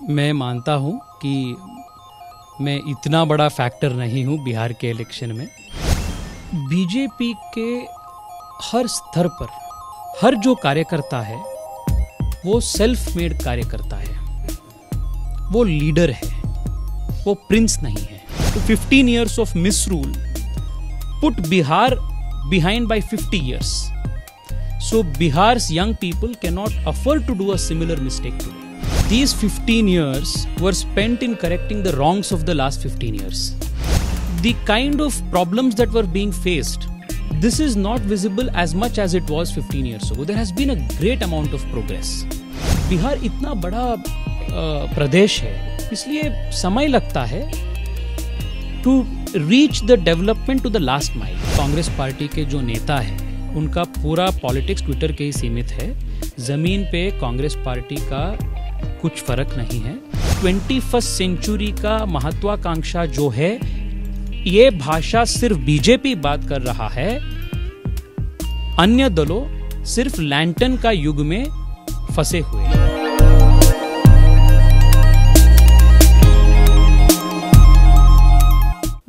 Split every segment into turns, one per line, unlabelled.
मैं मानता हूं कि मैं इतना बड़ा फैक्टर नहीं हूं बिहार के इलेक्शन में। बीजेपी के हर स्तर पर हर जो कार्यकर्ता है वो सेल्फ मेड कार्यकर्ता है, वो लीडर है, वो प्रिंस नहीं है। तो 15 years of misrule put Bihar behind by 50 years. So Bihar's young people cannot afford to do a similar mistake today. These 15 years were spent in correcting the wrongs of the last 15 years. The kind of problems that were being faced, this is not visible as much as it was 15 years ago. There has been a great amount of progress. Bihar इतना बड़ा प्रदेश है, इसलिए समय लगता है to reach the development to the last mile. Congress Party के जो नेता है उनका पूरा पॉलिटिक्स ट्विटर के ही सीमित है। जमीन पे कांग्रेस पार्टी का कुछ फर्क नहीं है। 21st सेंचुरी का महत्वाकांक्षा जो है, ये भाषा सिर्फ बीजेपी बात कर रहा है, अन्य दलों सिर्फ लैंटन का युग में फंसे हुए हैं।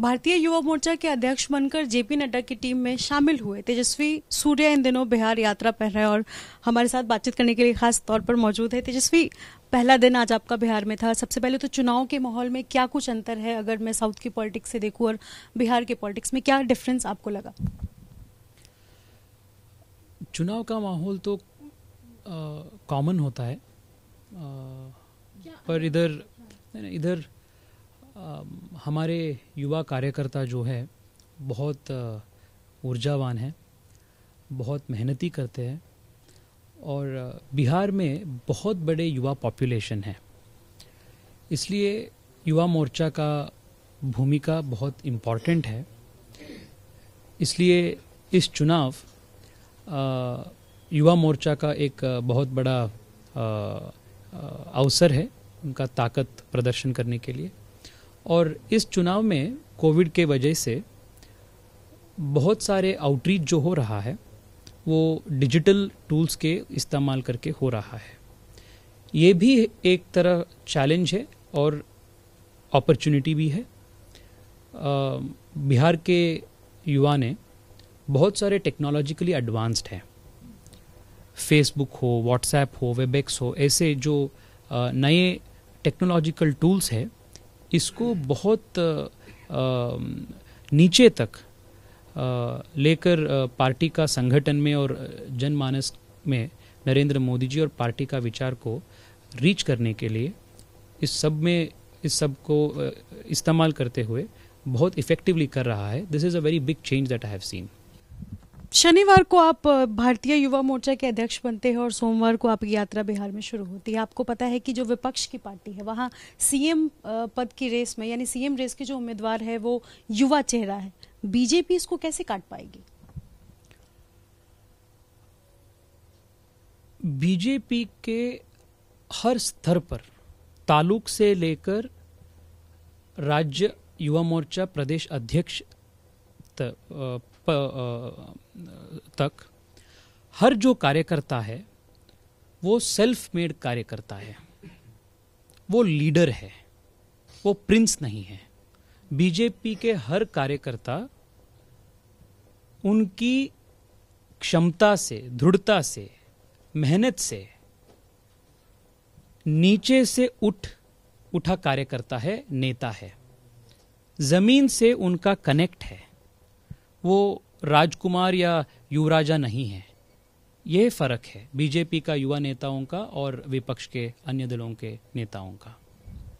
भारतीय युवा मोर्चा के अध्यक्ष बनकर जेपी नड्डा की टीम में शामिल हुए तेजस्वी सूर्या इन दिनों बिहार यात्रा पर है और हमारे साथ बातचीत करने के लिए खास तौर पर मौजूद है। तेजस्वी, पहला दिन आज आपका बिहार में था। सबसे पहले तो चुनाव के माहौल में क्या कुछ अंतर है, अगर मैं साउथ की पॉलिटिक्स से देखूं और बिहार के पॉलिटिक्स में क्या डिफरेंस आपको लगा?
चुनाव का माहौल तो कॉमन होता है, पर इधर हमारे युवा कार्यकर्ता जो है बहुत ऊर्जावान है, बहुत मेहनती करते हैं और बिहार में बहुत बड़े युवा पॉपुलेशन है, इसलिए युवा मोर्चा का भूमिका बहुत इम्पॉर्टेंट है। इसलिए इस चुनाव युवा मोर्चा का एक बहुत बड़ा अवसर है उनका ताकत प्रदर्शन करने के लिए। और इस चुनाव में कोविड के वजह से बहुत सारे आउटरीच जो हो रहा है वो डिजिटल टूल्स के इस्तेमाल करके हो रहा है। ये भी एक तरह चैलेंज है और अपॉर्चुनिटी भी है। बिहार के युवा ने बहुत सारे टेक्नोलॉजिकली एडवांस्ड हैं, फेसबुक हो, व्हाट्सएप हो, वेबएक्स हो, ऐसे जो नए टेक्नोलॉजिकल टूल्स है, इसको बहुत नीचे तक लेकर पार्टी का संगठन में और जनमानस में नरेंद्र मोदी जी और पार्टी का विचार को रीच करने के लिए इस सब को इस्तेमाल करते हुए बहुत इफेक्टिवली कर रहा है। This is a very big change that I have seen.
शनिवार को आप भारतीय युवा मोर्चा के अध्यक्ष बनते हैं और सोमवार को आपकी यात्रा बिहार में शुरू होती है। आपको पता है कि जो विपक्ष की पार्टी है वहाँ सीएम पद की रेस में, यानी सीएम रेस के जो उम्मीदवार है वो युवा चेहरा है। बीजेपी इसको कैसे काट पाएगी?
बीजेपी के हर स्तर पर तालुक से लेकर राज्य युवा मोर्चा प्रदेश अध्यक्ष तक हर जो कार्यकर्ता है वो सेल्फ मेड कार्यकर्ता है, वो लीडर है, वो प्रिंस नहीं है। बीजेपी के हर कार्यकर्ता उनकी क्षमता से, दृढ़ता से, मेहनत से नीचे से उठा कार्यकर्ता है, नेता है। जमीन से उनका कनेक्ट है, वो राजकुमार या युवराजा नहीं है। ये फर्क है बीजेपी का युवा नेताओं का और विपक्ष के अन्य दलों के नेताओं का।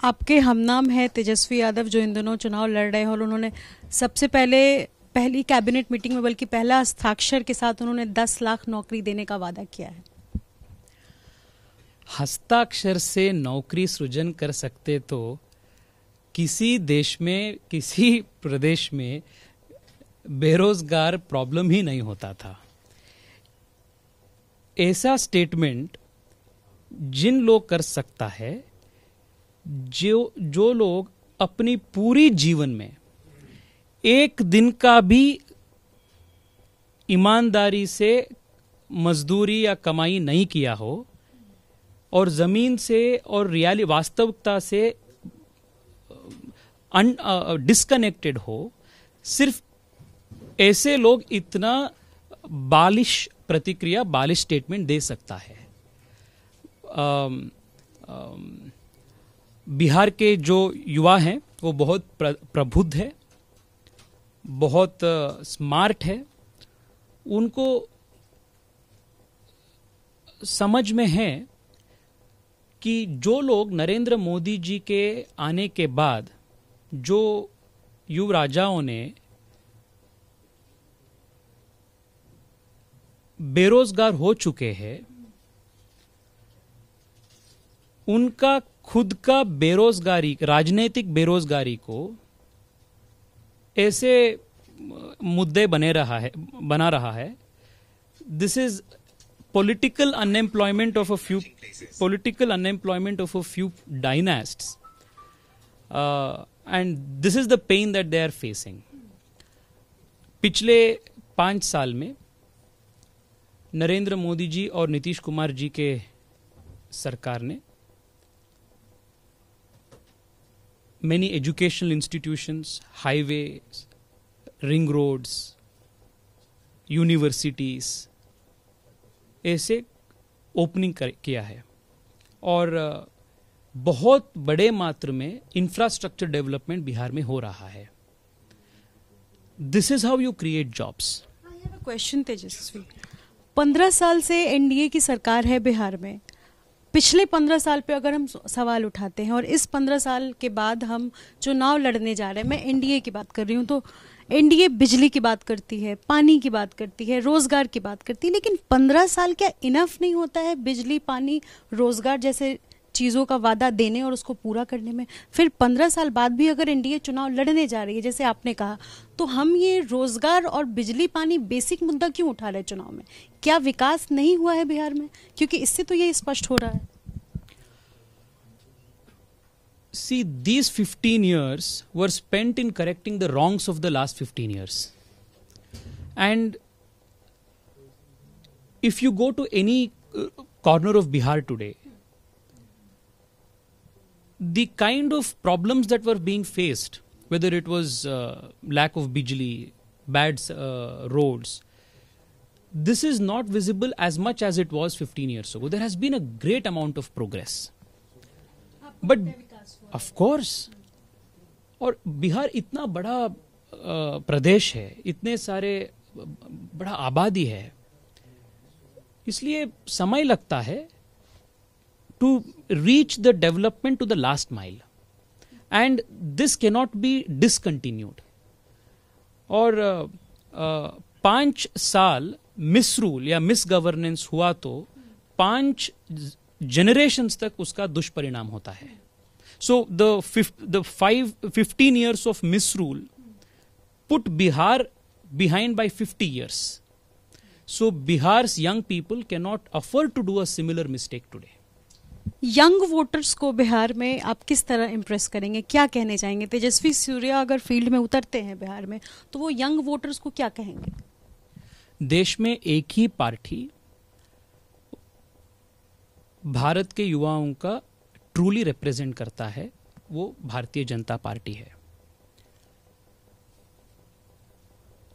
आपके हमनाम है तेजस्वी यादव जो इन दिनों चुनाव लड़ रहे हैं और उन्होंने सबसे पहली कैबिनेट मीटिंग में, बल्कि पहला हस्ताक्षर के साथ उन्होंने 10 लाख नौकरी देने का वादा किया है।
हस्ताक्षर से नौकरी सृजन कर सकते तो किसी देश में, किसी प्रदेश में बेरोजगार प्रॉब्लम ही नहीं होता था। ऐसा स्टेटमेंट जिन लोग कर सकता है, जो लोग अपनी पूरी जीवन में एक दिन का भी ईमानदारी से मजदूरी या कमाई नहीं किया हो और जमीन से और वास्तविकता से डिस्कनेक्टेड हो, सिर्फ ऐसे लोग इतना बालिश प्रतिक्रिया, बालिश स्टेटमेंट दे सकता है। बिहार के जो युवा हैं वो बहुत प्रबुद्ध है, बहुत स्मार्ट है, उनको समझ में है कि जो लोग नरेंद्र मोदी जी के आने के बाद जो युव राजाओं ने बेरोजगार हो चुके हैं, उनका खुद का बेरोजगारी, राजनीतिक बेरोजगारी को ऐसे मुद्दे बना रहा है। This is political unemployment of a few dynasts, and this is the pain that they are facing. पिछले 5 साल में नरेंद्र मोदी जी और नीतीश कुमार जी के सरकार ने many educational institutions, highways, ring roads, universities ऐसे ओपनिंग किया है, और बहुत बड़े मात्रा में इंफ्रास्ट्रक्चर डेवलपमेंट बिहार में हो रहा है। This is how you create jobs.
Question Tejasvi, 15 साल से एनडीए की सरकार है बिहार में। पिछले 15 साल पे अगर हम सवाल उठाते हैं और इस 15 साल के बाद हम चुनाव लड़ने जा रहे हैं, मैं एनडीए की बात कर रही हूँ, तो एनडीए बिजली की बात करती है, पानी की बात करती है, रोजगार की बात करती है, लेकिन 15 साल क्या इनफ नहीं होता है बिजली, पानी, रोजगार जैसे चीज़ों का वादा देने और उसको पूरा करने में? फिर 15 साल बाद भी अगर एनडीए चुनाव लड़ने जा रही है जैसे आपने कहा, तो हम ये रोजगार और बिजली पानी बेसिक मुद्दा क्यों उठा रहे हैं चुनाव में? क्या विकास नहीं हुआ है बिहार में? क्योंकि इससे तो ये स्पष्ट हो रहा है।
See, these 15 years were spent in correcting the wrongs of the last 15 years. And if you go to any corner of Bihar today, the kind of problems that were being faced, whether it was lack of bijli, bad roads, this is not visible as much as it was 15 years ago. There has been a great amount of progress. But of course, और बिहार इतना बड़ा प्रदेश है, इतने सारे बड़ा आबादी है, इसलिए समय लगता है to reach the development to the last mile, and this cannot be discontinued. और 5 साल मिसरूल या मिस गवर्नेंस हुआ तो 5 जनरेशंस तक उसका दुष्परिणाम होता है। So the 15 years of misrule put Bihar behind by 50 years. So Bihar's young people cannot afford to do a similar mistake today.
Young voters को बिहार में आप किस तरह इम्प्रेस करेंगे, क्या कहने चाहेंगे? तेजस्वी सूर्या अगर फील्ड में उतरते हैं बिहार में तो वो यंग वोटर्स को क्या कहेंगे?
देश में एक ही पार्टी भारत के युवाओं का ट्रूली रिप्रेजेंट करता है, वो भारतीय जनता पार्टी है।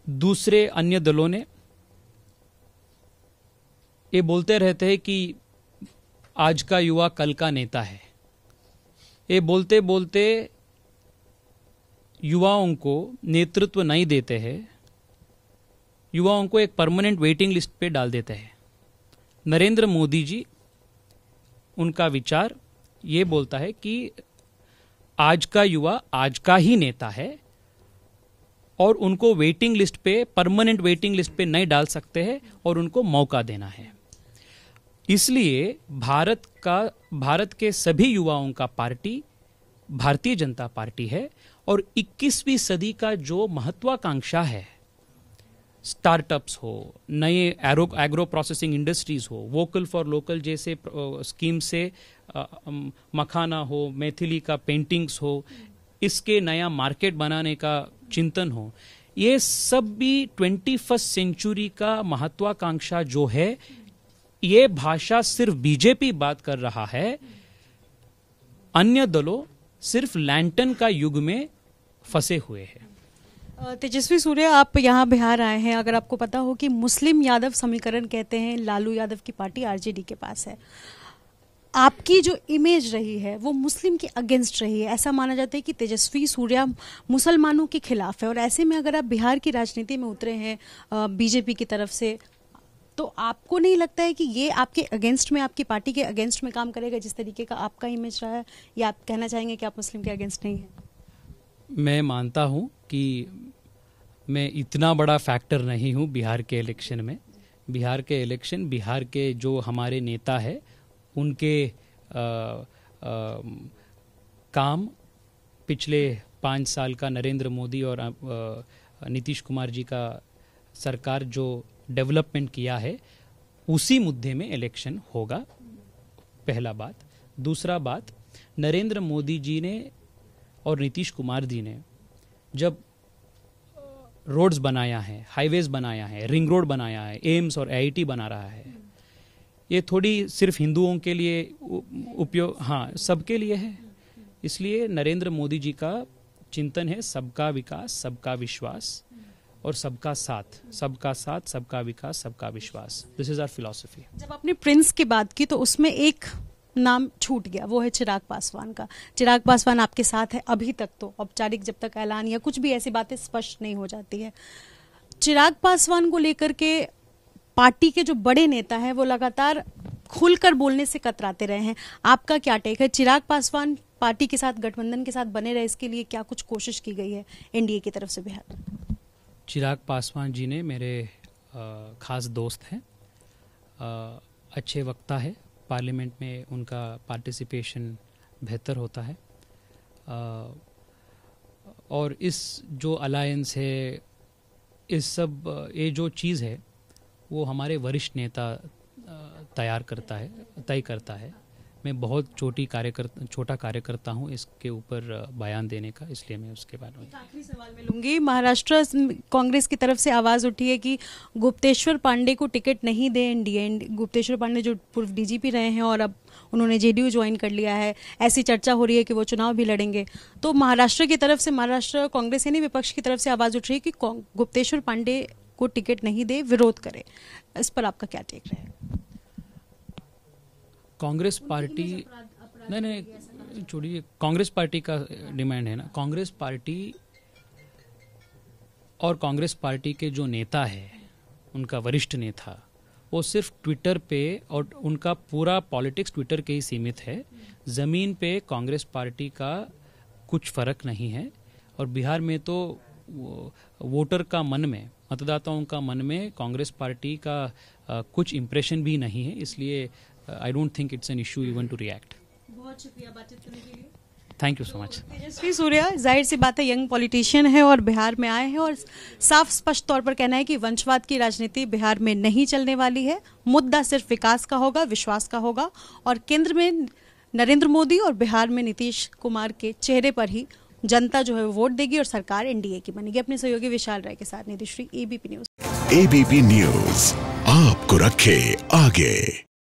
दूसरे अन्य दलों ने ये बोलते रहते हैं कि आज का युवा कल का नेता है। ये बोलते बोलते युवाओं को नेतृत्व नहीं देते हैं, युवाओं को एक परमानेंट वेटिंग लिस्ट पे डाल देते हैं। नरेंद्र मोदी जी, उनका विचार ये बोलता है कि आज का युवा आज का ही नेता है, और उनको वेटिंग लिस्ट पे, परमानेंट वेटिंग लिस्ट पे नहीं डाल सकते हैं, और उनको मौका देना है। इसलिए भारत के सभी युवाओं का पार्टी भारतीय जनता पार्टी है, और 21वीं सदी का जो महत्वाकांक्षा है, स्टार्टअप्स हो, नए एग्रो प्रोसेसिंग इंडस्ट्रीज हो, वोकल फॉर लोकल जैसे स्कीम से मखाना हो, मैथिली का पेंटिंग्स हो, इसके नया मार्केट बनाने का चिंतन हो, ये सब भी 21st सेंचुरी का महत्वाकांक्षा जो है, ये भाषा सिर्फ बीजेपी बात कर रहा है, अन्य दलों सिर्फ लैंटन का युग में फंसे हुए हैं।
तेजस्वी सूर्य, आप यहाँ बिहार आए हैं। अगर आपको पता हो कि मुस्लिम यादव समीकरण कहते हैं लालू यादव की पार्टी आरजेडी के पास है, आपकी जो इमेज रही है वो मुस्लिम के अगेंस्ट रही है। ऐसा माना जाता है कि तेजस्वी सूर्या मुसलमानों के खिलाफ है, और ऐसे में अगर आप बिहार की राजनीति में उतरे हैं बीजेपी की तरफ से, तो आपको नहीं लगता है कि ये आपके अगेंस्ट में, आपकी पार्टी के अगेंस्ट में काम करेगा, जिस तरीके का आपका इमेज रहा है? या आप कहना चाहेंगे कि आप मुस्लिम के अगेंस्ट नहीं हैं?
मैं मानता हूं कि मैं इतना बड़ा फैक्टर नहीं हूं बिहार के इलेक्शन में। बिहार के जो हमारे नेता है उनके काम पिछले 5 साल का नरेंद्र मोदी और नीतीश कुमार जी का सरकार जो डेवलपमेंट किया है, उसी मुद्दे में इलेक्शन होगा, पहला बात। दूसरा बात, नरेंद्र मोदी जी ने और नीतीश कुमार जी ने जब रोड्स बनाया है, हाईवेज बनाया है, रिंग रोड बनाया है, एम्स और आईआईटी बना रहा है, ये थोड़ी सिर्फ हिंदुओं के लिए उपयोग, हाँ, सबके लिए है। इसलिए नरेंद्र मोदी जी का चिंतन है सबका विकास, सबका विश्वास और सबका साथ, सबका विकास, सबका विश्वास। This is our philosophy.
जब आपने प्रिंस की बात की तो उसमें एक नाम छूट गया, वो है चिराग पासवान का। चिराग पासवान आपके साथ है अभी तक, तो औपचारिक जब तक ऐलान या कुछ भी ऐसी बातें स्पष्ट नहीं हो जाती है। चिराग पासवान को लेकर के पार्टी के जो बड़े नेता हैं वो लगातार खुलकर बोलने से कतराते रहे हैं। आपका क्या टेक है? चिराग पासवान पार्टी के साथ, गठबंधन के साथ बने रहे, इसके लिए क्या कुछ कोशिश की गई है एनडीए की तरफ से बिहार?
चिराग पासवान जी ने मेरे खास दोस्त हैं, अच्छे वक्ता है, पार्लियामेंट में उनका पार्टिसिपेशन बेहतर होता है, और इस जो अलायंस है, इस सब ये जो चीज़ है वो हमारे वरिष्ठ नेता तय करता है। मैं बहुत छोटा कार्यकर्ता हूँ इसके ऊपर बयान देने का, इसलिए मैं उसके बारे में
आखिरी सवाल में लूंगी। महाराष्ट्र कांग्रेस की तरफ से आवाज उठी है कि गुप्तेश्वर पांडे को टिकट नहीं दे एनडीए। गुप्तेश्वर पांडे जो पूर्व डीजीपी रहे हैं और अब उन्होंने जेडीयू ज्वाइन कर लिया है, ऐसी चर्चा हो रही है कि वो चुनाव भी लड़ेंगे। तो महाराष्ट्र की तरफ से, महाराष्ट्र कांग्रेस यानी विपक्ष की तरफ से आवाज उठ रही है कि गुप्तेश्वर पांडे को टिकट नहीं दे, विरोध करे। इस पर आपका क्या टेक रहा है?
कांग्रेस पार्टी नहीं छोड़िए, कांग्रेस पार्टी का डिमांड है ना। कांग्रेस पार्टी और कांग्रेस पार्टी के जो नेता है, उनका वरिष्ठ नेता, वो सिर्फ ट्विटर पे, और उनका पूरा पॉलिटिक्स ट्विटर के ही सीमित है। ज़मीन पे कांग्रेस पार्टी का कुछ फर्क नहीं है, और बिहार में तो वोटर का मन में, मतदाताओं का मन में कांग्रेस पार्टी का कुछ इम्प्रेशन भी नहीं है। इसलिए I don't think it's an issue even to react.
बहुत शुक्रिया बातचीत करने के लिए।
Thank you so much.
Tejasvi Surya जाहिर सी बात है यंग पॉलिटिशियन है और बिहार में आए हैं, और साफ स्पष्ट तौर पर कहना है कि वंशवाद की राजनीति बिहार में नहीं चलने वाली है। मुद्दा सिर्फ विकास का होगा, विश्वास का होगा, और केंद्र में नरेंद्र मोदी और बिहार में नीतीश कुमार के चेहरे पर ही जनता जो है वोट देगी और सरकार एनडीए की बनेगी। अपने सहयोगी विशाल राय के साथ Nidhishree, ABP news.
ABP news आपको रखे आगे।